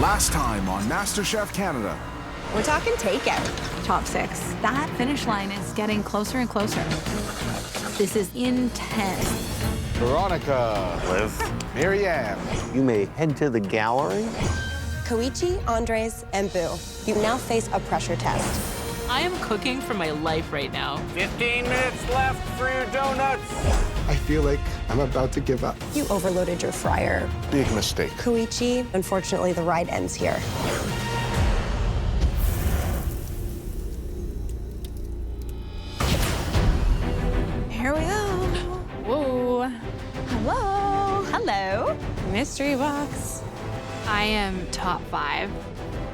Last time on MasterChef Canada. We're talking takeout. Top 6. That finish line is getting closer and closer. This is intense. Veronica. Liv. Marianne. You may head to the gallery. Koichi, Andres, and Boo. You now face a pressure test. I am cooking for my life right now. 15 minutes left for your donuts. I feel like I'm about to give up. You overloaded your fryer. Big mistake. Koichi, unfortunately, the ride ends here. Here we go. Whoa. Hello. Hello. Mystery box. I am top 5,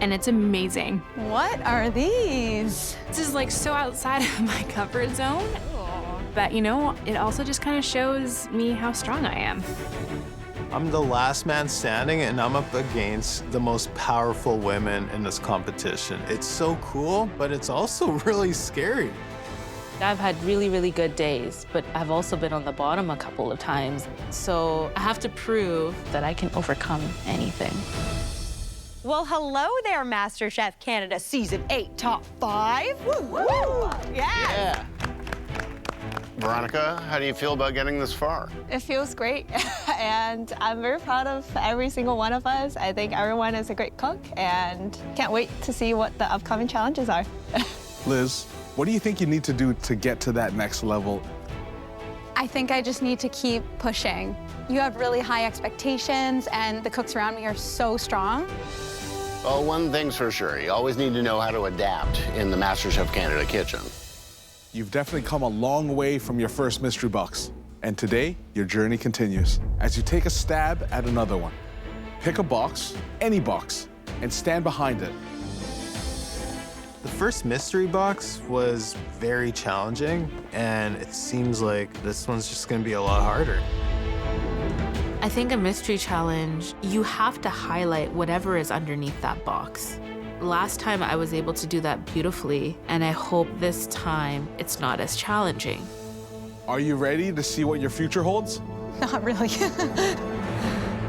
and it's amazing. What are these? This is like so outside of my comfort zone. But you know, it also just kind of shows me how strong I am. I'm the last man standing, and I'm up against the most powerful women in this competition. It's so cool, but it's also really scary. I've had really, really good days, but I've also been on the bottom a couple of times. So I have to prove that I can overcome anything. Well, hello there, MasterChef Canada Season 8 Top 5. Woo, woo. Yeah. Veronica, how do you feel about getting this far? It feels great, and I'm very proud of every single one of us. I think everyone is a great cook, and can't wait to see what the upcoming challenges are. Liz, what do you think you need to do to get to that next level? I think I just need to keep pushing. You have really high expectations, and the cooks around me are so strong. Well, one thing's for sure. You always need to know how to adapt in the MasterChef Canada kitchen. You've definitely come a long way from your first mystery box. And today, your journey continues as you take a stab at another one. Pick a box, any box, and stand behind it. The first mystery box was very challenging, and it seems like this one's just gonna be a lot harder. I think a mystery challenge, you have to highlight whatever is underneath that box. Last time I was able to do that beautifully, and I hope this time it's not as challenging. Are you ready to see what your future holds? Not really.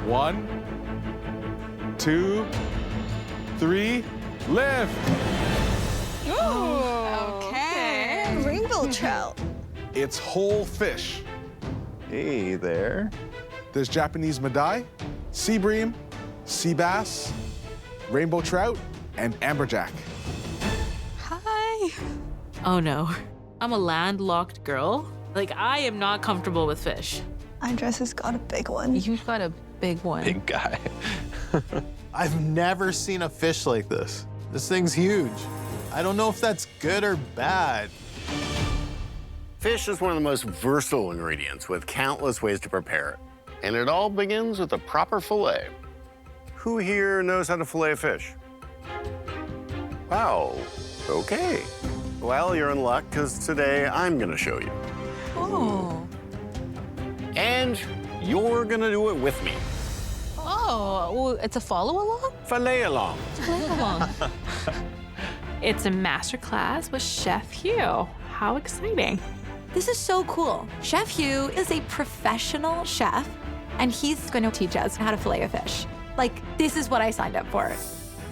1, 2, 3, lift! Okay. Rainbow trout. It's whole fish. Hey there. There's Japanese madai, sea bream, sea bass, rainbow trout, and amberjack. Hi. Oh no, I'm a landlocked girl. Like, I am not comfortable with fish. Andres has got a big one. You've got a big one. Big guy. I've never seen a fish like this. This thing's huge. I don't know if that's good or bad. Fish is one of the most versatile ingredients with countless ways to prepare it. And it all begins with a proper fillet. Who here knows how to fillet a fish? Wow, okay. Well, you're in luck, because today I'm gonna show you. Oh. And you're gonna do it with me. Oh, well, it's a follow-along? Fillet along. Follow-along. It's a master class with Chef Hugh. How exciting. This is so cool. Chef Hugh is a professional chef, and he's going to teach us how to fillet a fish. Like, this is what I signed up for.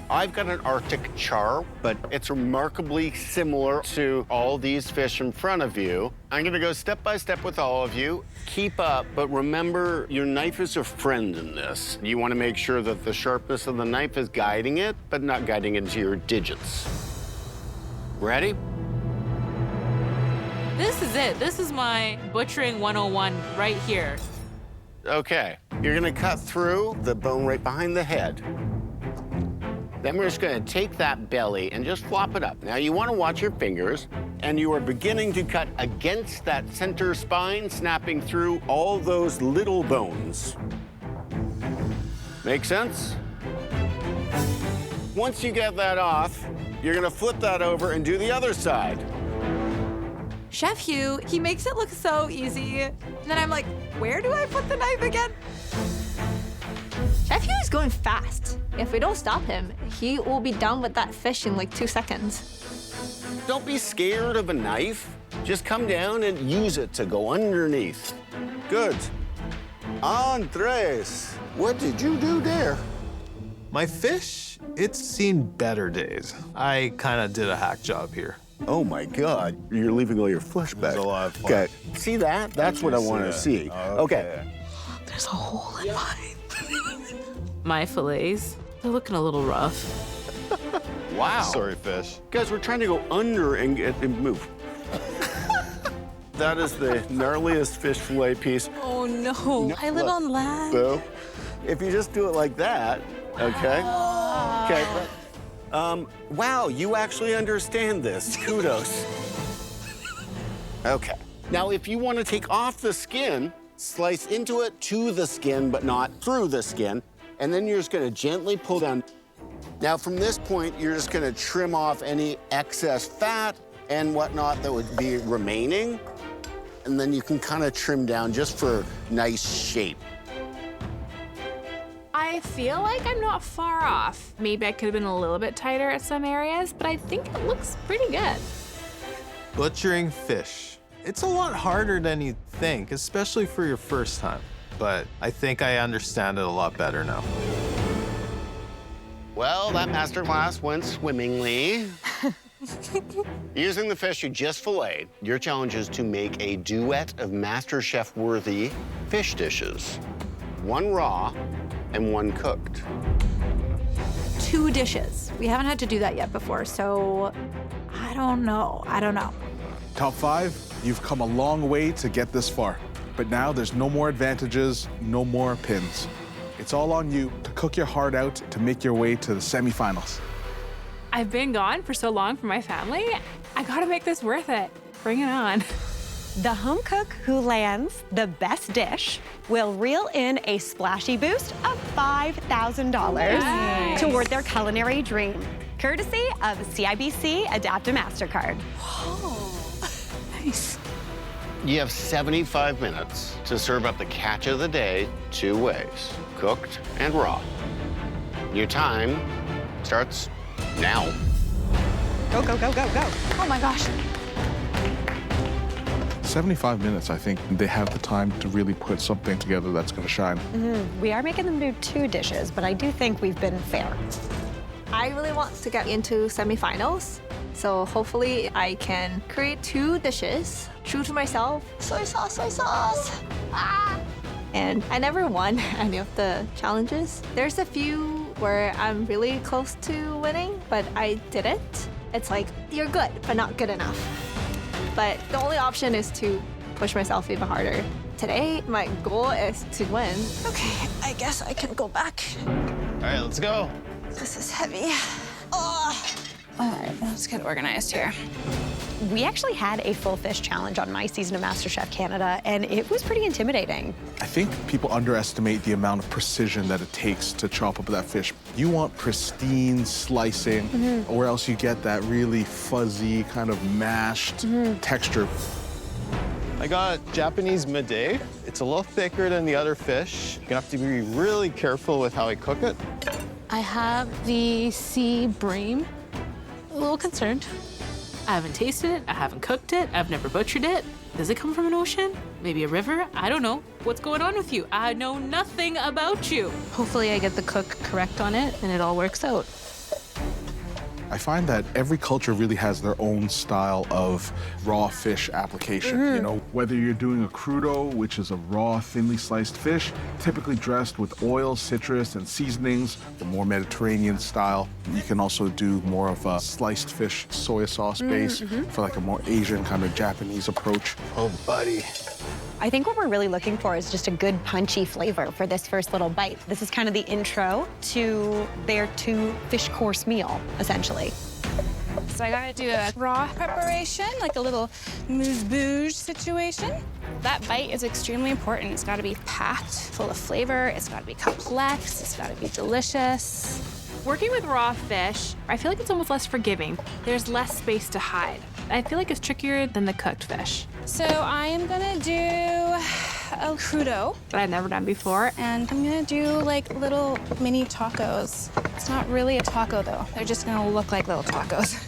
I've got an Arctic char, but it's remarkably similar to all these fish in front of you. I'm gonna go step by step with all of you. Keep up, but remember, your knife is a friend in this. You wanna make sure that the sharpness of the knife is guiding it, but not guiding into your digits. Ready? This is it. This is my butchering 101 right here. Okay, you're gonna cut through the bone right behind the head. Then we're just gonna take that belly and just flop it up. Now you wanna watch your fingers, and you are beginning to cut against that center spine, snapping through all those little bones. Make sense? Once you get that off, you're gonna flip that over and do the other side. Chef Hugh, he makes it look so easy. And then I'm like, where do I put the knife again? Chef Hugh is going fast. If we don't stop him, he will be done with that fish in like 2 seconds. Don't be scared of a knife. Just come down and use it to go underneath. Good. Andres, what did you do there? My fish, it's seen better days. I kind of did a hack job here. Oh my God, you're leaving all your flesh back. There's a lot of Okay, flesh. see that? That's what I want to see. Okay. There's a hole in mine. My fillets, they're looking a little rough. Wow. Sorry, fish. Guys, we're trying to go under and move. That is the gnarliest fish fillet piece. Oh no, I live on land. Boo. If you just do it like that, okay? Okay. Wow, you actually understand this. Kudos. Okay. Now, if you want to take off the skin, slice into it to the skin, but not through the skin, and then you're just going to gently pull down. Now, from this point, you're just going to trim off any excess fat and whatnot that would be remaining, and then you can kind of trim down just for nice shape. I feel like I'm not far off. Maybe I could have been a little bit tighter at some areas, but I think it looks pretty good. Butchering fish. It's a lot harder than you think, especially for your first time. But I think I understand it a lot better now. Well, that masterclass went swimmingly. Using the fish you just filleted, your challenge is to make a duet of MasterChef-worthy fish dishes. One raw and one cooked. 2 dishes. We haven't had to do that yet before, so I don't know. Top 5, you've come a long way to get this far. But now there's no more advantages, no more pins. It's all on you to cook your heart out to make your way to the semifinals. I've been gone for so long from my family. I gotta make this worth it. Bring it on. The home cook who lands the best dish will reel in a splashy boost of $5,000 Nice. toward their culinary dream, courtesy of CIBC Adaptive MasterCard. Nice. You have 75 minutes to serve up the catch of the day 2 ways, cooked and raw. Your time starts now. Go, go, go, go, go. Oh my gosh. 75 minutes, I think they have the time to really put something together that's going to shine. We are making them do 2 dishes, but I do think we've been fair. I really want to get into semifinals, so hopefully I can create 2 dishes, true to myself. Soy sauce, soy sauce. Ah! And I never won any of the challenges. There's a few where I'm really close to winning, but I didn't. It's like, you're good, but not good enough. But the only option is to push myself even harder. Today, my goal is to win. Okay, I guess I can go back. All right, let's go. This is heavy. Oh. All right, let's get organized here. We actually had a full fish challenge on my season of MasterChef Canada, and it was pretty intimidating. I think people underestimate the amount of precision that it takes to chop up that fish. You want pristine slicing, or else you get that really fuzzy, kind of mashed texture. I got Japanese midday. It's a little thicker than the other fish. You're gonna have to be really careful with how I cook it. I have the sea bream. A little concerned. I haven't tasted it, I haven't cooked it, I've never butchered it. Does it come from an ocean? Maybe a river? I don't know. What's going on with you? I know nothing about you. Hopefully I get the cook correct on it and it all works out. I find that every culture really has their own style of raw fish application. You know, whether you're doing a crudo, which is a raw, thinly sliced fish, typically dressed with oil, citrus, and seasonings, the more Mediterranean style. You can also do more of a sliced fish soy sauce base for like a more Asian kind of Japanese approach. Oh, buddy. I think what we're really looking for is just a good punchy flavor for this first little bite. This is kind of the intro to their 2 fish course meal, essentially. So I gotta do a raw preparation, like a little moose-bouge situation. That bite is extremely important. It's gotta be packed, full of flavor. It's gotta be complex. It's gotta be delicious. Working with raw fish, I feel like it's almost less forgiving. There's less space to hide. I feel like it's trickier than the cooked fish. So I am gonna do a crudo. That I've never done before. And I'm gonna do like little mini tacos. It's not really a taco though. They're just gonna look like little tacos.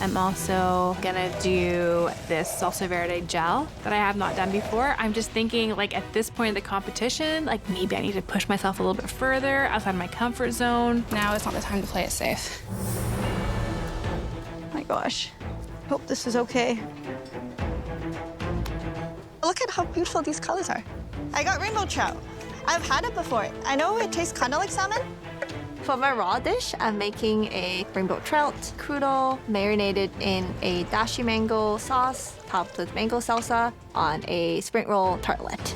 I'm also gonna do this salsa verde gel that I have not done before. I'm just thinking, like, at this point in the competition, like, maybe I need to push myself a little bit further outside my comfort zone. Now is not the time to play it safe. My gosh. Hope this is okay. Look at how beautiful these colors are. I got rainbow trout. I've had it before. I know it tastes kind of like salmon. For my raw dish, I'm making a rainbow trout crudo marinated in a dashi mango sauce topped with mango salsa on a spring roll tartlet.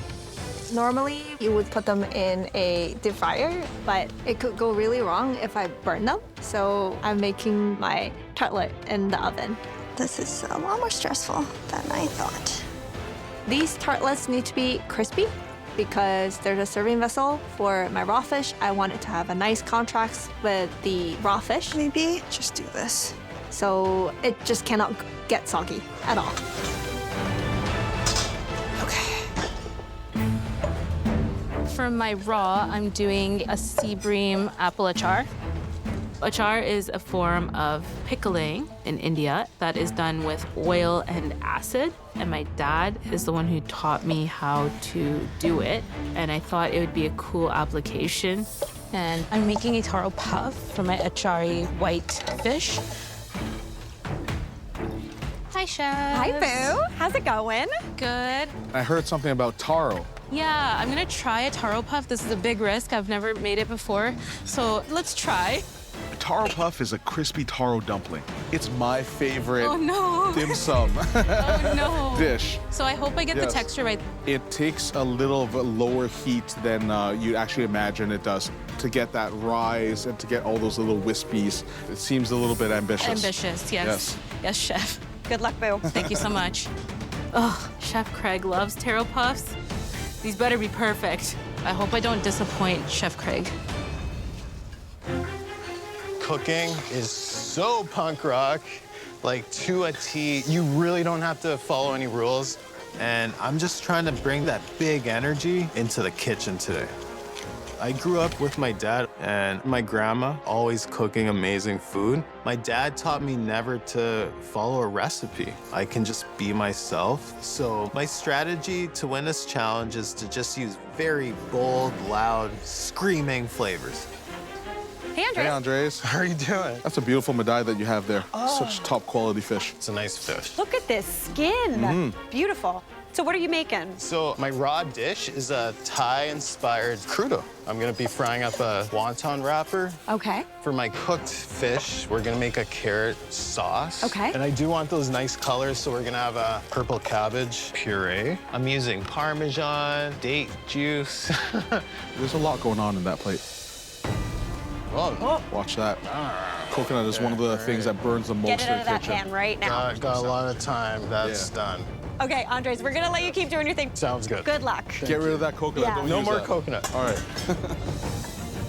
Normally, you would put them in a deep fryer, but it could go really wrong if I burn them. So I'm making my tartlet in the oven. This is a lot more stressful than I thought. These tartlets need to be crispy because there's a serving vessel for my raw fish. I want it to have a nice contrast with the raw fish. Maybe just do this. So it just cannot get soggy at all. For my raw, I'm doing a sea bream apple achar. Achar is a form of pickling in India that is done with oil and acid. And my dad is the one who taught me how to do it. And I thought it would be a cool application. And I'm making a taro puff for my achari white fish. Hi, Chef. Hi, Boo. How's it going? Good. I heard something about taro. Yeah, I'm gonna try a taro puff. This is a big risk. I've never made it before. So let's try. A taro puff is a crispy taro dumpling. It's my favorite Oh, no. dim sum Oh, no. dish. So I hope I get the Yes. texture right. It takes a little of a lower heat than you actually imagine it does to get that rise and to get all those little wispies. It seems a little bit ambitious. Ambitious, yes. Yes, chef. Good luck, Boo. Thank you so much. Oh, Chef Craig loves taro puffs. These better be perfect. I hope I don't disappoint Chef Craig. Cooking is so punk rock, like to a T. You really don't have to follow any rules. And I'm just trying to bring that big energy into the kitchen today. I grew up with my dad and my grandma, always cooking amazing food. My dad taught me never to follow a recipe. I can just be myself. So my strategy to win this challenge is to just use very bold, loud, screaming flavors. Hey, Andres. Hey, Andres. How are you doing? That's a beautiful medai that you have there. Such top quality fish. It's a nice fish. Look at this skin. Beautiful. So what are you making? So my raw dish is a Thai-inspired crudo. I'm gonna be frying up a wonton wrapper. Okay. For my cooked fish, we're gonna make a carrot sauce. Okay. And I do want those nice colors, so we're gonna have a purple cabbage puree. I'm using Parmesan, date juice. There's a lot going on in that plate. Oh, Watch that. Coconut is one of the things that burns the most Get it in out the of that kitchen. pan right now. got a lot of time. That's Yeah. done. Okay, Andres, we're gonna let you keep doing your thing. Sounds good. Good luck. Get rid of that coconut. Yeah. Don't No use more that. coconut. All right.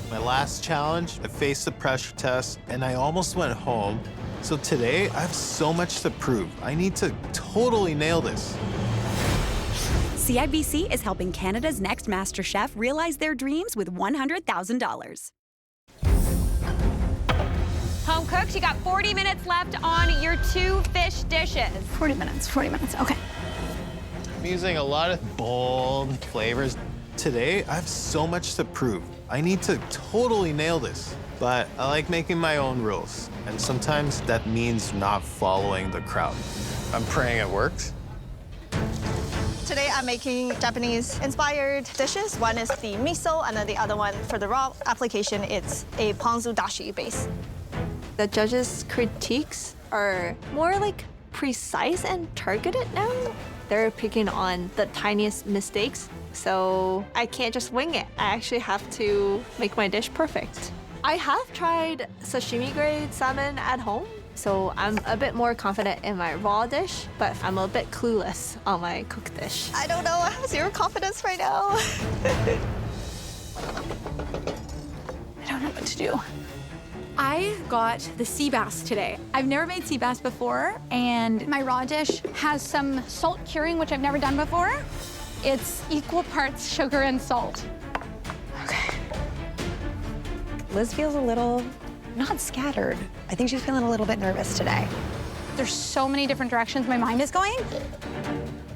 My last challenge, I faced the pressure test, and I almost went home. So today, I have so much to prove. I need to totally nail this. CIBC is helping Canada's next Master Chef realize their dreams with $100,000. Home cooks, you got 40 minutes left on your 2 fish dishes. 40 minutes, okay. I'm using a lot of bold flavors. Today, I have so much to prove. I need to totally nail this. But I like making my own rules. And sometimes that means not following the crowd. I'm praying it works. Today I'm making Japanese-inspired dishes. One is the miso, and then the other one for the raw application, it's a ponzu dashi base. The judges' critiques are more like precise and targeted now. They're picking on the tiniest mistakes, so I can't just wing it. I actually have to make my dish perfect. I have tried sashimi-grade salmon at home, so I'm a bit more confident in my raw dish, but I'm a bit clueless on my cooked dish. I don't know, I have zero confidence right now. I don't know what to do. I got the sea bass today. I've never made sea bass before, and My raw dish has some salt curing, which I've never done before. It's equal parts sugar and salt. Okay. Liz feels a little, not scattered. I think she's feeling a little bit nervous today. There's so many different directions my mind is going.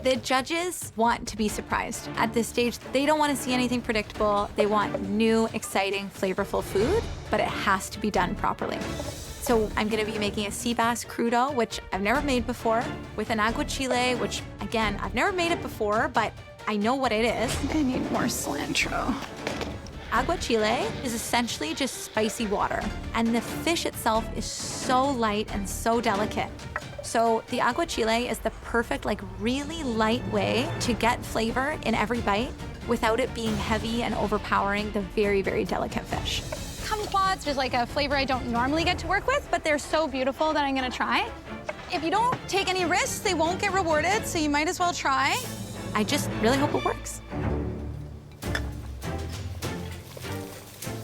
The judges want to be surprised. At this stage, they don't want to see anything predictable. They want new, exciting, flavorful food, but it has to be done properly. So I'm gonna be making a sea bass crudo, which I've never made before, with an aguachile, which again, I've never made it before, but I know what it is. I need more cilantro. Aguachile is essentially just spicy water, and the fish itself is so light and so delicate. So the aguachile is the perfect, like really light way to get flavor in every bite without it being heavy and overpowering the very, very delicate fish. Kumquats is like a flavor I don't normally get to work with, but they're so beautiful that I'm gonna try. If you don't take any risks, they won't get rewarded, so you might as well try. I just really hope it works.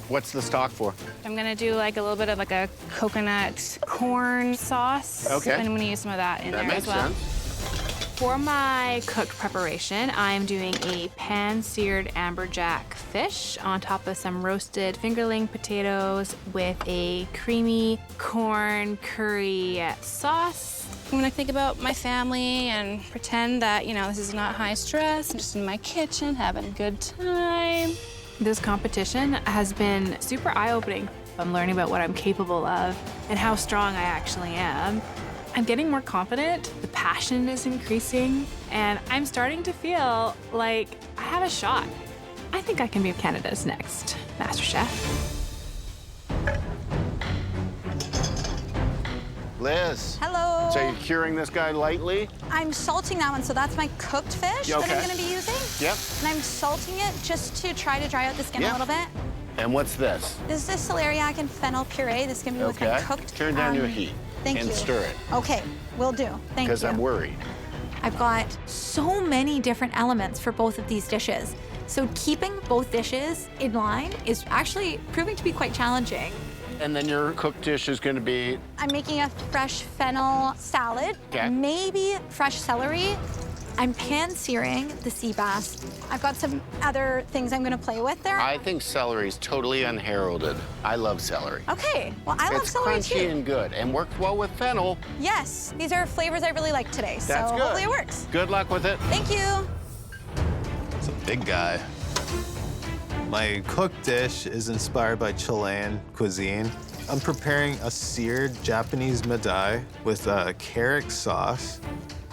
What's the stock for? I'm gonna do like a little bit of like a coconut corn sauce. Okay. And I'm gonna use some of that in That there makes as well. sense. For my cooked preparation, I'm doing a pan-seared amberjack fish on top of some roasted fingerling potatoes with a creamy corn curry sauce. I'm gonna think about my family and pretend that, you know, this is not high stress. I'm just in my kitchen having a good time. This competition has been super eye-opening. I'm learning about what I'm capable of and how strong I actually am. I'm getting more confident, the passion is increasing, and I'm starting to feel like I have a shot. I think I can be Canada's next Master Chef. Liz. Hello. So you're curing this guy lightly? I'm salting that one, so that's my cooked fish that I'm gonna be using. Yep. And I'm salting it just to try to dry out the skin a little bit. And what's this? This is a celeriac and fennel puree. This is gonna be with my cooked. Turn down your heat. Thank and you. stir it. Okay, will do. Thank you. Because I'm worried. I've got so many different elements for both of these dishes. So keeping both dishes in line is actually proving to be quite challenging. And then your cooked dish is going to be? I'm making a fresh fennel salad, maybe fresh celery. I'm pan-searing the sea bass. I've got some other things I'm gonna play with there. I think celery is totally unheralded. I love celery. Okay, well, I love celery It's crunchy too. and good and works well with fennel. Yes, these are flavors I really like today, so That's good. hopefully it works. Good luck with it. Thank you. It's a big guy. My cooked dish is inspired by Chilean cuisine. I'm preparing a seared Japanese madai with a carrot sauce.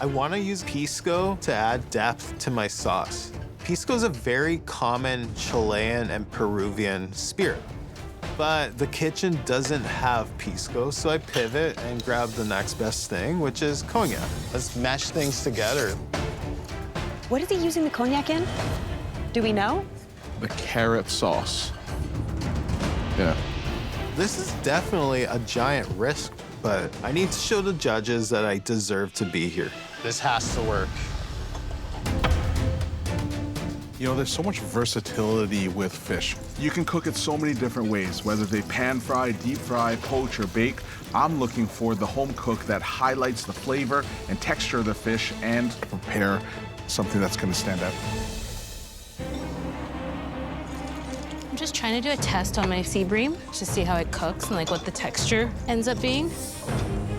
I want to use pisco to add depth to my sauce. Pisco is a very common Chilean and Peruvian spirit, but the kitchen doesn't have pisco, so I pivot and grab the next best thing, which is cognac. Let's mash things together. What is he using the cognac in? Do we know? The carrot sauce. Yeah. This is definitely a giant risk, but I need to show the judges that I deserve to be here. This has to work. You know, there's so much versatility with fish. You can cook it so many different ways, whether they pan fry, deep fry, poach, or bake. I'm looking for the home cook that highlights the flavor and texture of the fish and prepare something that's gonna stand out. I'm just trying to do a test on my sea bream to see how it cooks and like what the texture ends up being.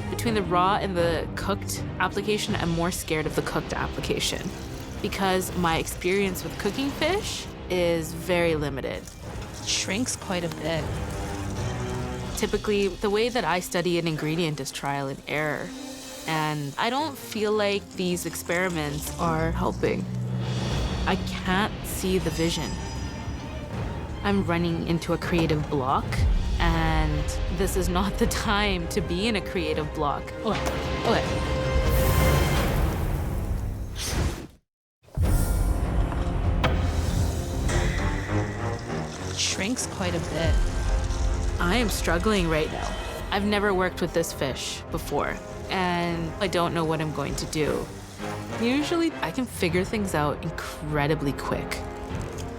Between the raw and the cooked application, I'm more scared of the cooked application because my experience with cooking fish is very limited. It shrinks quite a bit. Typically, the way that I study an ingredient is trial and error, and I don't feel like these experiments are helping. I can't see the vision. I'm running into a creative block, and this is not the time to be in a creative block. Okay. It shrinks quite a bit. I am struggling right now. I've never worked with this fish before, and I don't know what I'm going to do. Usually, I can figure things out incredibly quick.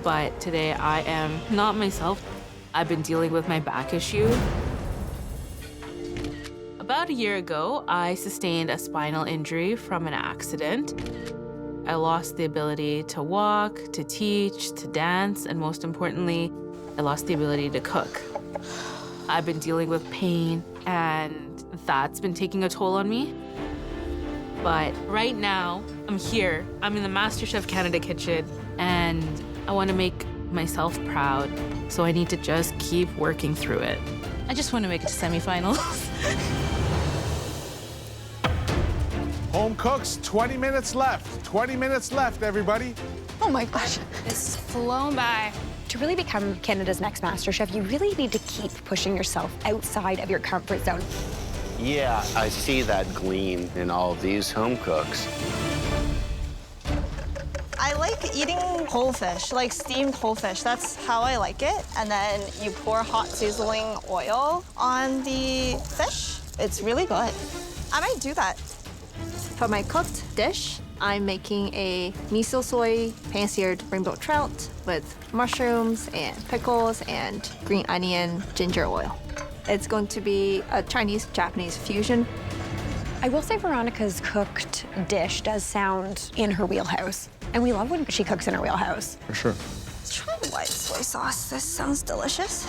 But today I am not myself. I've been dealing with my back issue. About a year ago, I sustained a spinal injury from an accident. I lost the ability to walk, to teach, to dance, and most importantly, I lost the ability to cook. I've been dealing with pain, and that's been taking a toll on me. But right now, I'm here. I'm in the MasterChef Canada kitchen, and I want to make myself proud. So I need to just keep working through it. I just want to make it to semifinals. Home cooks, 20 minutes left. 20 minutes left, everybody. Oh my gosh. It's flown by. To really become Canada's next MasterChef, you really need to keep pushing yourself outside of your comfort zone. Yeah, I see that gleam in all of these home cooks. I like eating whole fish, like steamed whole fish. That's how I like it. And then you pour hot sizzling oil on the fish. It's really good. I might do that. For my cooked dish, I'm making a miso soy pan-seared rainbow trout with mushrooms and pickles and green onion, ginger oil. It's going to be a Chinese-Japanese fusion. I will say Veronica's cooked dish does sound in her wheelhouse. And we love when she cooks in her wheelhouse. For sure. Let's try the white soy sauce. This sounds delicious.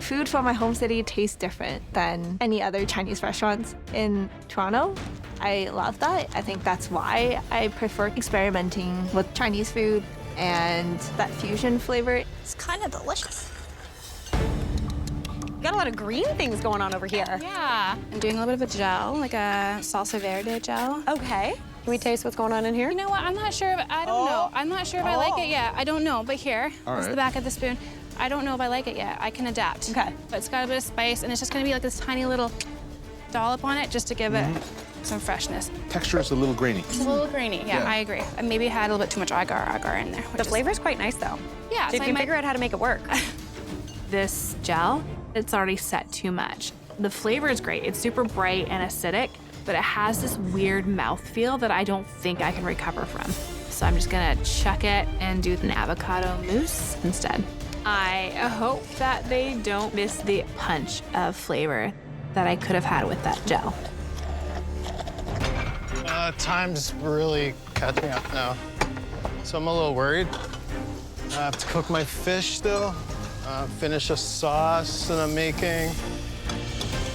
Food from my home city tastes different than any other Chinese restaurants in Toronto. I love that. I think that's why I prefer experimenting with Chinese food and that fusion flavor. It's kind of delicious. Got a lot of green things going on over here. Yeah. I'm doing a little bit of a gel, like a salsa verde gel. Okay. Can we taste what's going on in here? You know what? I'm not sure if I don't know. I'm not sure if I like it yet. I don't know. But here, this is the back of the spoon. I don't know if I like it yet. I can adapt. Okay. But it's got a bit of spice, and it's just gonna be like this tiny little dollop on it just to give it some freshness. Texture is a little grainy. It's a little grainy. Yeah, I agree. I maybe had a little bit too much agar in there. The flavor's quite nice, though. Yeah. So you can figure out how to make it work. This gel, it's already set too much. The flavor is great. It's super bright and acidic, but it has this weird mouthfeel that I don't think I can recover from. So I'm just gonna chuck it and do an avocado mousse instead. I hope that they don't miss the punch of flavor that I could have had with that gel. Time's really catching up now, so I'm a little worried. I have to cook my fish still, finish a sauce that I'm making.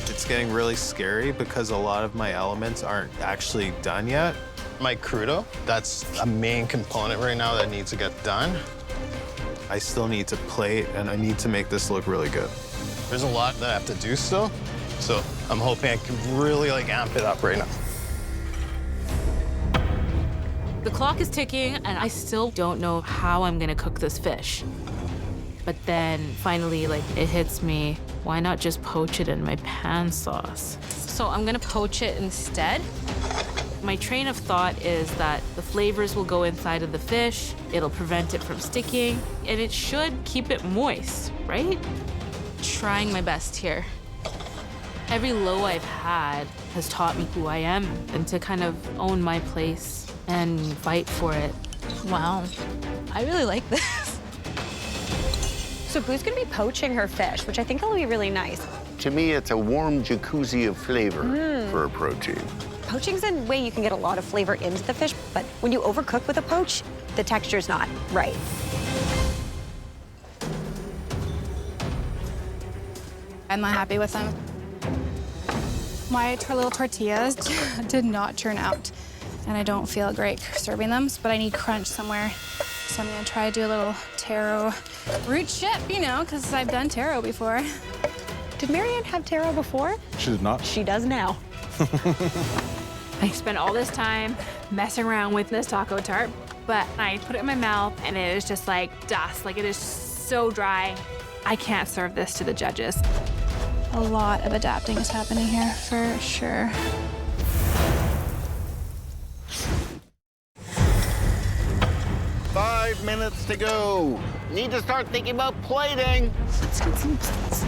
It's getting really scary because a lot of my elements aren't actually done yet. My crudo, that's a main component right now that needs to get done. I still need to plate, and I need to make this look really good. There's a lot that I have to do still, so I'm hoping I can really amp it up right now. The clock is ticking, and I still don't know how I'm gonna cook this fish. But then finally, it hits me. Why not just poach it in my pan sauce? So I'm gonna poach it instead. My train of thought is that the flavors will go inside of the fish, it'll prevent it from sticking, and it should keep it moist, right? Trying my best here. Every low I've had has taught me who I am and to kind of own my place and fight for it. Wow. I really like this. So Boo's gonna be poaching her fish, which I think will be really nice. To me, it's a warm jacuzzi of flavor for a protein. Poaching's a way you can get a lot of flavor into the fish, but when you overcook with a poach, the texture's not right. I'm not happy with them. My little tortillas did not turn out, and I don't feel great serving them, but I need crunch somewhere. So I'm gonna try to do a little taro root chip, because I've done taro before. Did Marianne have taro before? She did not. She does now. I spent all this time messing around with this taco tart, but I put it in my mouth and it is just like dust. It is so dry. I can't serve this to the judges. A lot of adapting is happening here, for sure. Five minutes to go. Need to start thinking about plating. Let's get some plates.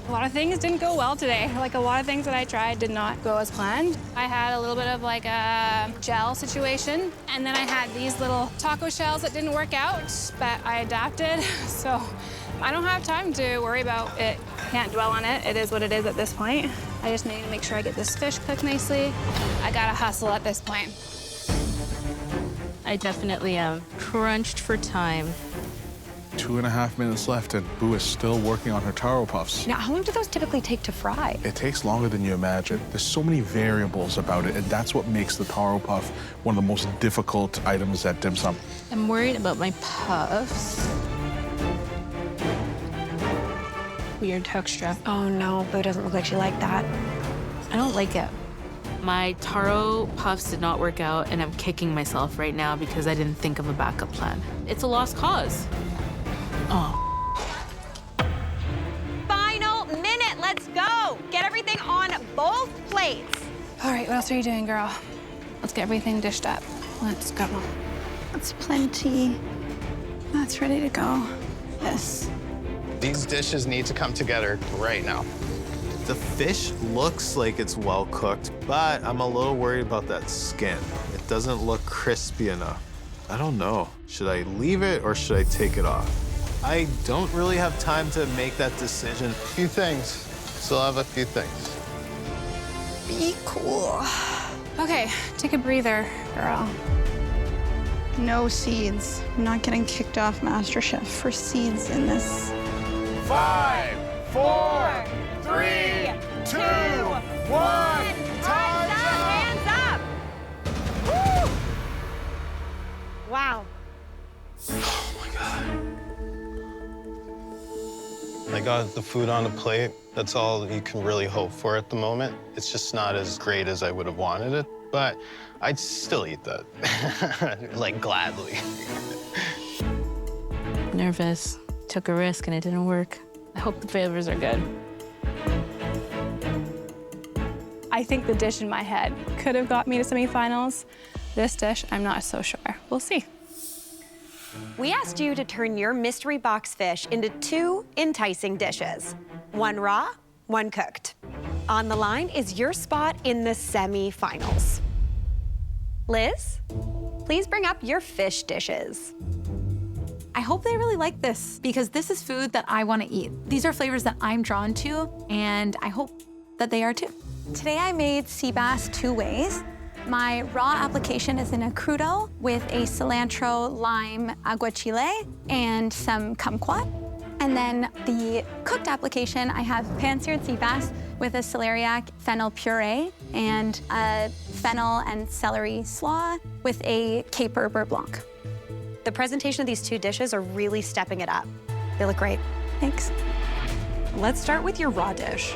A lot of things didn't go well today. A lot of things that I tried did not go as planned. I had a little bit of a gel situation, and then I had these little taco shells that didn't work out, but I adapted. So I don't have time to worry about it. Can't dwell on it. It is what it is at this point. I just need to make sure I get this fish cooked nicely. I gotta hustle at this point. I definitely am crunched for time. 2.5 minutes left, and Boo is still working on her taro puffs. Now, how long do those typically take to fry? It takes longer than you imagine. There's so many variables about it, and that's what makes the taro puff one of the most difficult items at dim sum. I'm worried about my puffs. Weird texture. Oh no, Boo doesn't look like she liked that. I don't like it. My taro puffs did not work out, and I'm kicking myself right now because I didn't think of a backup plan. It's a lost cause. Oh. Final minute, let's go. Get everything on both plates. All right, what else are you doing, girl? Let's get everything dished up. Let's go. That's plenty. That's ready to go. Yes. These dishes need to come together right now. The fish looks like it's well cooked, but I'm a little worried about that skin. It doesn't look crispy enough. I don't know. Should I leave it or should I take it off? I don't really have time to make that decision. A few things. Still have a few things. Be cool. Okay, take a breather, girl. No seeds. I'm not getting kicked off MasterChef for seeds in this. 5, 4, 3, 2, 1. Time's up! Hands up! Woo! Wow. Oh my God. I got the food on the plate. That's all you can really hope for at the moment. It's just not as great as I would have wanted it, but I'd still eat that, like gladly. Nervous. Took a risk and it didn't work. I hope the flavors are good. I think the dish in my head could have got me to semifinals. This dish, I'm not so sure. We'll see. We asked you to turn your mystery box fish into 2 enticing dishes. 1 raw, 1 cooked. On the line is your spot in the semi-finals. Liz, please bring up your fish dishes. I hope they really like this because this is food that I want to eat. These are flavors that I'm drawn to, and I hope that they are too. Today I made sea bass 2 ways. My raw application is in a crudo with a cilantro, lime, aguachile, and some kumquat. And then the cooked application, I have pan-seared sea bass with a celeriac fennel puree and a fennel and celery slaw with a caper beurre blanc. The presentation of these 2 dishes are really stepping it up. They look great. Thanks. Let's start with your raw dish.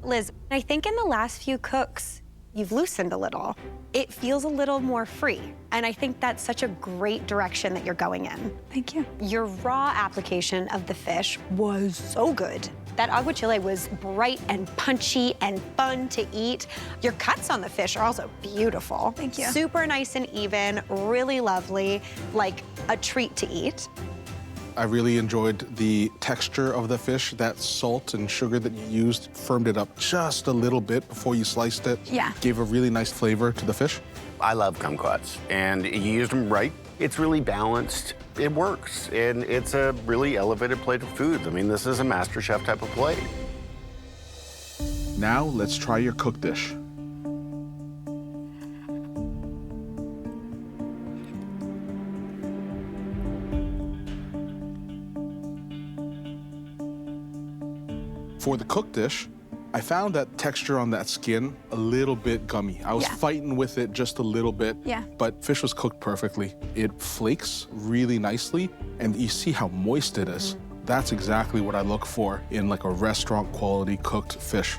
Liz, I think in the last few cooks, you've loosened a little. It feels a little more free, and I think that's such a great direction that you're going in. Thank you. Your raw application of the fish was so good. That aguachile was bright and punchy and fun to eat. Your cuts on the fish are also beautiful. Thank you. Super nice and even, really lovely, like a treat to eat. I really enjoyed the texture of the fish. That salt and sugar that you used firmed it up just a little bit before you sliced it. Yeah. Gave a really nice flavor to the fish. I love kumquats, and you used them right. It's really balanced. It works, and it's a really elevated plate of food. I mean, this is a MasterChef type of plate. Now let's try your cooked dish. For the cooked dish, I found that texture on that skin a little bit gummy. I was fighting with it just a little bit, but fish was cooked perfectly. It flakes really nicely, and you see how moist it is. That's exactly what I look for in like a restaurant quality cooked fish.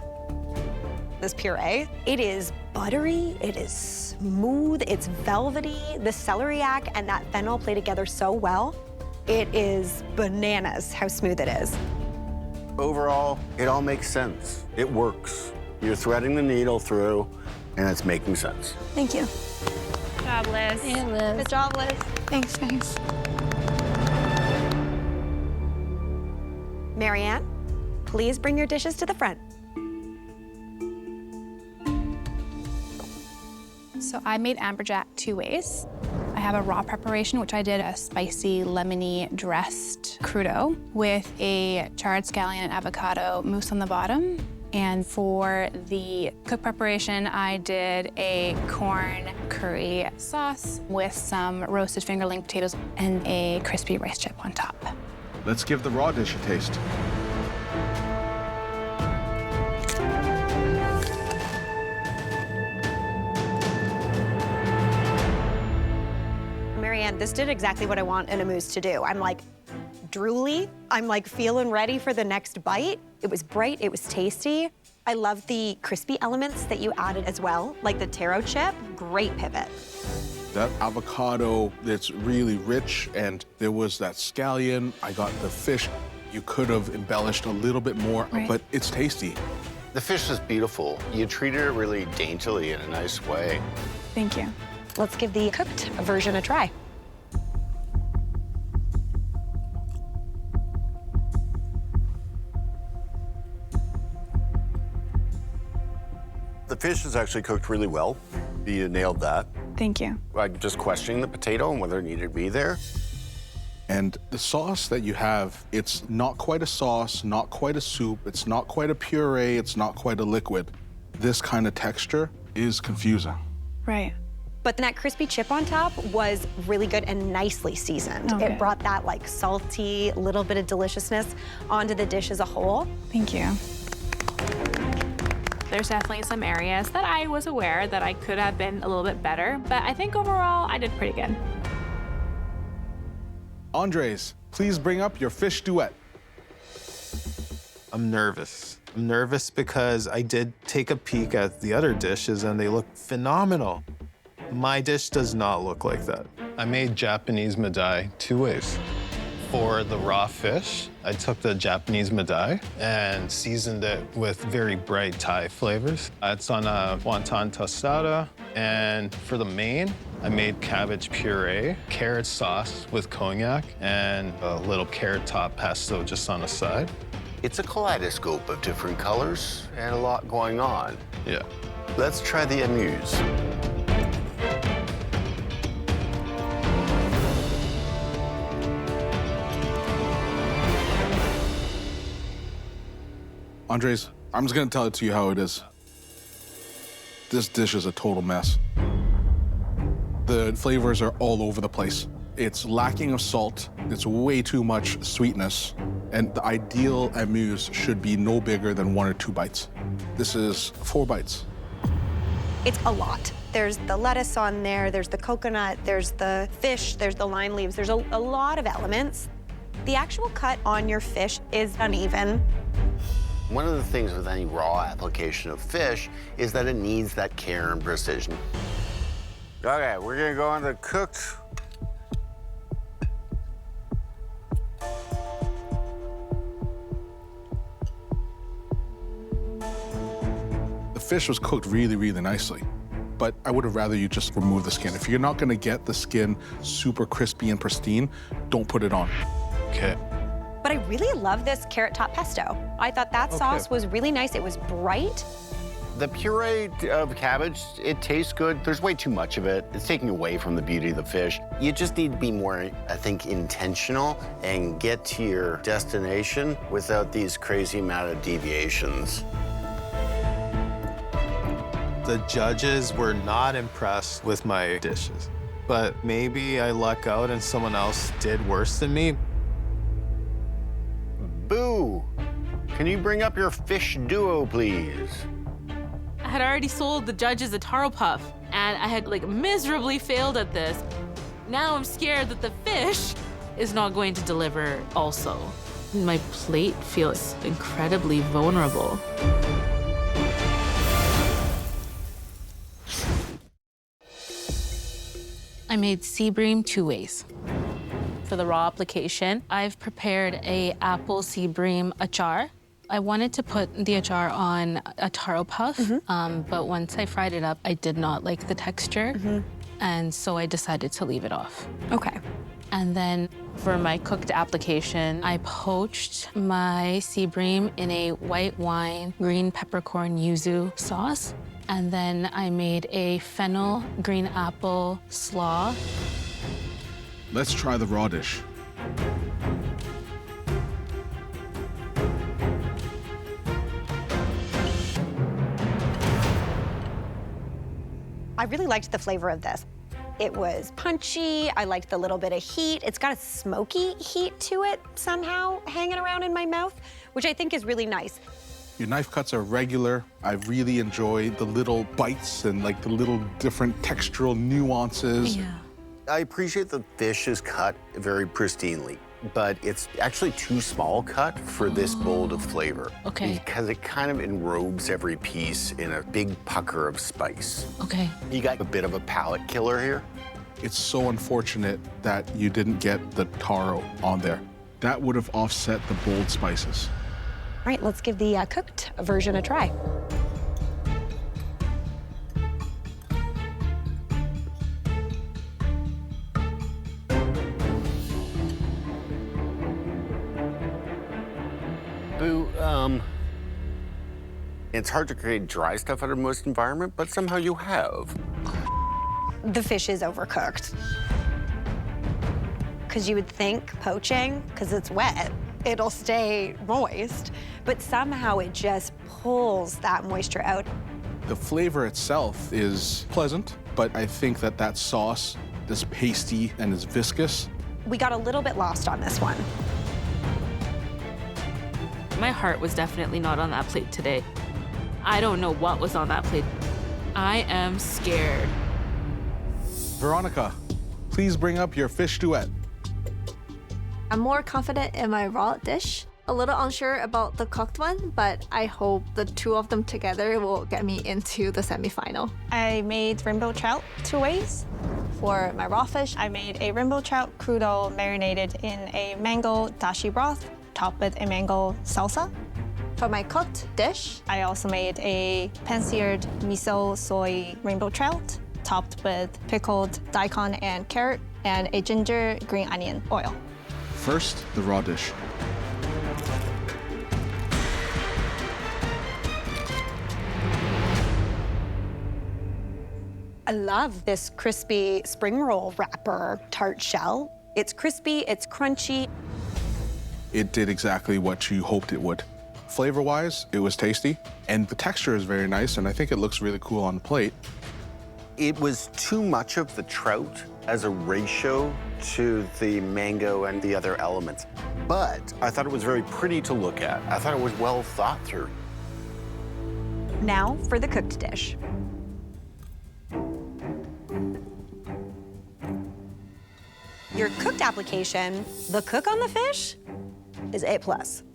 This puree, it is buttery, it is smooth, it's velvety. The celeriac and that fennel play together so well. It is bananas how smooth it is. Overall, it all makes sense. It works. You're threading the needle through, and it's making sense. Thank you. Good job, Liz. Hey, Liz. Good job, Liz. Thanks, guys. Marianne, please bring your dishes to the front. So I made amberjack 2 ways. I have a raw preparation, which I did a spicy, lemony dressed crudo with a charred scallion and avocado mousse on the bottom. And for the cook preparation, I did a corn curry sauce with some roasted fingerling potatoes and a crispy rice chip on top. Let's give the raw dish a taste. Marianne, this did exactly what I want an amuse to do. I'm like drooly. I'm like feeling ready for the next bite. It was bright, it was tasty. I love the crispy elements that you added as well, like the taro chip, great pivot. That avocado, it's really rich, and there was that scallion. I got the fish. You could have embellished a little bit more, but it's tasty. The fish is beautiful. You treated it really daintily in a nice way. Thank you. Let's give the cooked version a try. The fish is actually cooked really well. You nailed that. Thank you. I'm just questioning the potato and whether it needed to be there. And the sauce that you have, it's not quite a sauce, not quite a soup, it's not quite a puree, it's not quite a liquid. This kind of texture is confusing. Right. But that crispy chip on top was really good and nicely seasoned. Oh, it good. brought that like salty, little bit of deliciousness onto the dish as a whole. Thank you. There's definitely some areas that I was aware that I could have been a little bit better, but I think overall I did pretty good. Andres, please bring up your fish duet. I'm nervous. I'm nervous because I did take a peek at the other dishes and they look phenomenal. My dish does not look like that. I made Japanese madai 2 ways. For the raw fish, I took the Japanese madai and seasoned it with very bright Thai flavors. It's on a wonton tostada. And for the main, I made cabbage puree, carrot sauce with cognac, and a little carrot top pesto just on the side. It's a kaleidoscope of different colors and a lot going on. Yeah. Let's try the amuse. Andres, I'm just gonna tell it to you how it is. This dish is a total mess. The flavors are all over the place. It's lacking of salt, it's way too much sweetness, and the ideal amuse should be no bigger than 1 or 2 bites. This is 4 bites. It's a lot. There's the lettuce on there, there's the coconut, there's the fish, there's the lime leaves. There's a lot of elements. The actual cut on your fish is uneven. One of the things with any raw application of fish is that it needs that care and precision. Okay, we're gonna go on to cooked. The fish was cooked really, really nicely, but I would have rather you just remove the skin. If you're not gonna get the skin super crispy and pristine, don't put it on. Okay. But I really love this carrot top pesto. I thought that sauce was really nice. It was bright. The puree of cabbage, it tastes good. There's way too much of it. It's taking away from the beauty of the fish. You just need to be more, I think, intentional and get to your destination without these crazy amount of deviations. The judges were not impressed with my dishes, but maybe I luck out and someone else did worse than me. Boo! Can you bring up your fish duo, please? I had already sold the judges a taro puff, and I had like miserably failed at this. Now I'm scared that the fish is not going to deliver also. My plate feels incredibly vulnerable. I made sea bream 2 ways. For the raw application, I've prepared a apple sea bream achar. I wanted to put the achar on a taro puff, but once I fried it up, I did not like the texture, and so I decided to leave it off. Okay. And then for my cooked application, I poached my sea bream in a white wine, green peppercorn yuzu sauce. And then I made a fennel green apple slaw. Let's try the raw dish. I really liked the flavor of this. It was punchy. I liked the little bit of heat. It's got a smoky heat to it somehow hanging around in my mouth, which I think is really nice. Your knife cuts are regular. I really enjoy the little bites and like the little different textural nuances. Yeah. I appreciate the fish is cut very pristinely, but it's actually too small cut for this bold of flavor. Okay. Because it kind of enrobes every piece in a big pucker of spice. Okay. You got a bit of a palate killer here. It's so unfortunate that you didn't get the taro on there. That would have offset the bold spices. All right, let's give the cooked version a try. Boo, it's hard to create dry stuff out of most environment, but somehow you have. The fish is overcooked. Because you would think poaching, because it's wet, it'll stay moist, but somehow it just pulls that moisture out. The flavor itself is pleasant, but I think that that sauce is pasty and is viscous. We got a little bit lost on this one. My heart was definitely not on that plate today. I don't know what was on that plate. I am scared. Veronica, please bring up your fish duet. I'm more confident in my raw dish. A little unsure about the cooked one, but I hope the two of them together will get me into the semifinal. I made rainbow trout 2 ways. For my raw fish, I made a rainbow trout crudo marinated in a mango dashi broth, topped with a mango salsa. for my cooked dish, I also made a pan-seared miso soy rainbow trout, topped with pickled daikon and carrot, and a ginger green onion oil. First, the raw dish. I love this crispy spring roll wrapper tart shell. It's crispy, it's crunchy. It did exactly what you hoped it would. Flavor-wise, it was tasty, and the texture is very nice, and I think it looks really cool on the plate. It was too much of the trout as a ratio to the mango and the other elements. But I thought it was very pretty to look at. I thought it was well thought through. Now for the cooked dish. Your cooked application, the cook on the fish, is A+.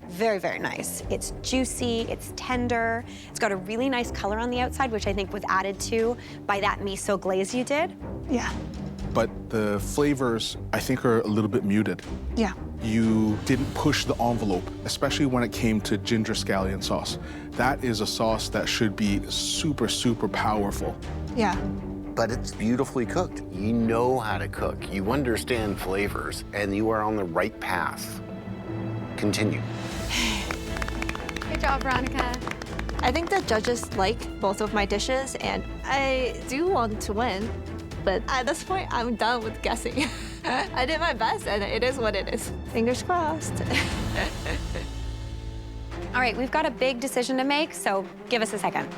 Very, very nice. It's juicy, it's tender, it's got a really nice color on the outside, which I think was added to by that miso glaze you did. Yeah. But the flavors, I think, are a little bit muted. Yeah. You didn't push the envelope, especially when it came to ginger scallion sauce. That is a sauce that should be super, super powerful. Yeah. But it's beautifully cooked. You know how to cook. You understand flavors, and you are on the right path. Continue. Good job, Veronica. I think the judges like both of my dishes, and I do want to win. But at this point, I'm done with guessing. I did my best, and it is what it is. Fingers crossed. All right, we've got a big decision to make, so give us a second.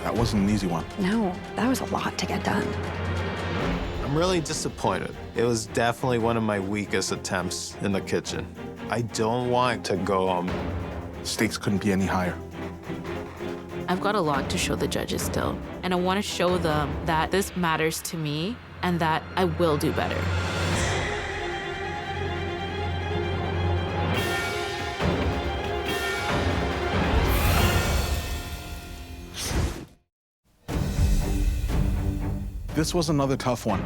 That wasn't an easy one. No, that was a lot to get done. I'm really disappointed. It was definitely one of my weakest attempts in the kitchen. I don't want to go home. Stakes couldn't be any higher. I've got a lot to show the judges still, and I want to show them that this matters to me and that I will do better. This was another tough one.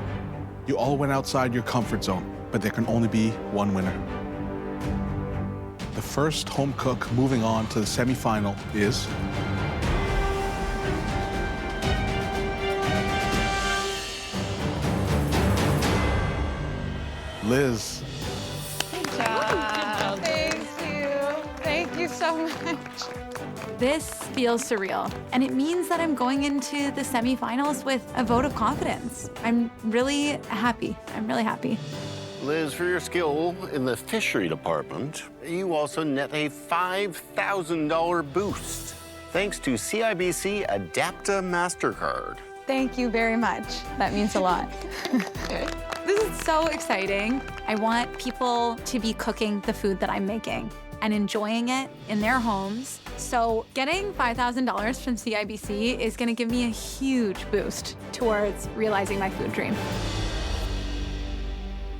You all went outside your comfort zone, but there can only be one winner. The first home cook moving on to the semifinal is Liz. Good job. Thank you. Thank you so much. This feels surreal, and it means that I'm going into the semifinals with a vote of confidence. I'm really happy. I'm really happy. Liz, for your skill in the fishery department, you also net a $5,000 boost. thanks to CIBC Adapta MasterCard. Thank you very much. That means a lot. This is so exciting. I want people to be cooking the food that I'm making and enjoying it in their homes. So getting $5,000 from CIBC is gonna give me a huge boost towards realizing my food dream.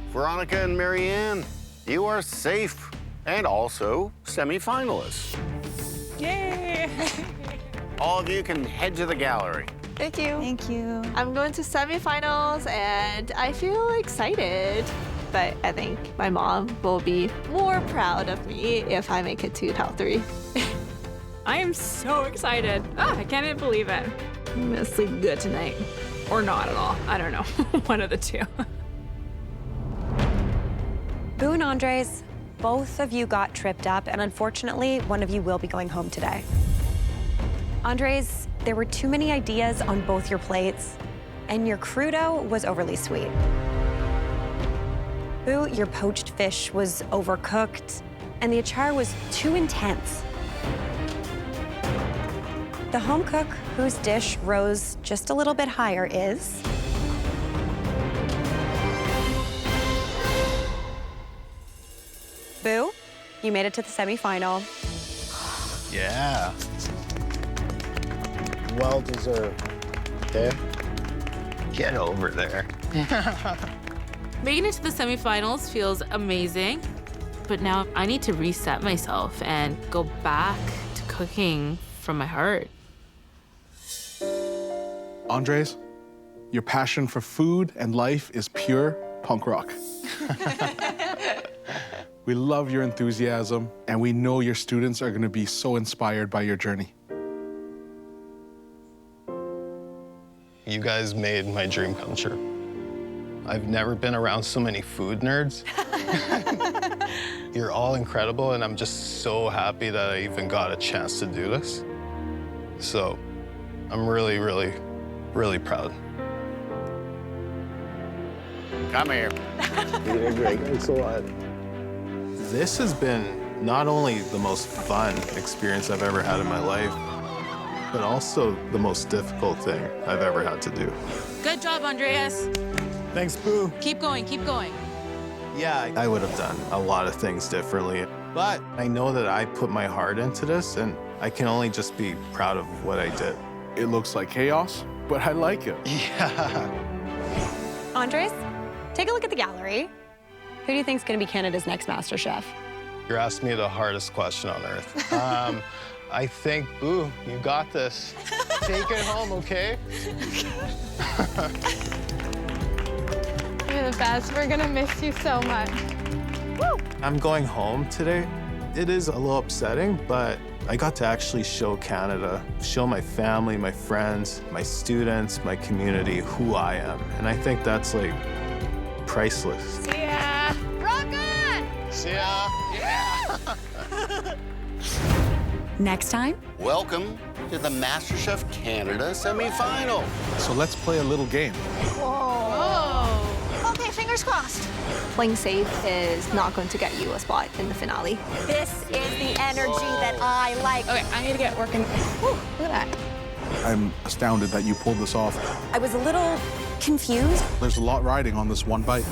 Veronica and Marianne, you are safe and also semi-finalists. Yay! All of you can head to the gallery. Thank you. Thank you. I'm going to semifinals and I feel excited. But I think my mom will be more proud of me if I make it to top 3. I am so excited. I can't even believe it. I'm gonna sleep good tonight. Or not at all. I don't know. One of the two. Boo and Andres, both of you got tripped up, and unfortunately, one of you will be going home today. Andres, there were too many ideas on both your plates, and your crudo was overly sweet. Boo, your poached fish was overcooked, and the achar was too intense. The home cook whose dish rose just a little bit higher is... Boo, you made it to the semifinal. Yeah. Well deserved. Okay? Get over there. Making it to the semifinals feels amazing, but now I need to reset myself and go back to cooking from my heart. Andres, your passion for food and life is pure punk rock. We love your enthusiasm, and we know your students are going to be so inspired by your journey. You guys made my dream come true. I've never been around so many food nerds. You're all incredible, and I'm just so happy that I even got a chance to do this. So I'm really, really, really proud. Come here. You did great. Thanks a lot. This has been not only the most fun experience I've ever had in my life, but also the most difficult thing I've ever had to do. Good job, Andreas. Thanks, Boo. Keep going, keep going. Yeah, I would have done a lot of things differently, but I know that I put my heart into this, and I can only just be proud of what I did. It looks like chaos, but I like it. Yeah. Andres, take a look at the gallery. Who do you think is going to be Canada's next Master Chef? You're asking me the hardest question on earth. I think, Boo, you got this. Take it home, okay? You're the best. We're gonna miss you so much. Woo! I'm going home today. It is a little upsetting, but I got to actually show Canada, show my family, my friends, my students, my community who I am. And I think that's like priceless. See ya. Rock on! See ya. Yeah. Next time, Welcome to the MasterChef Canada semifinal. So let's play a little game. Okay, fingers crossed. Playing safe is not going to get you a spot in the finale. This is the energy that I like. Okay, I need to get working. Whew, look at that. I'm astounded that you pulled this off. I was a little confused. There's a lot riding on this one bite.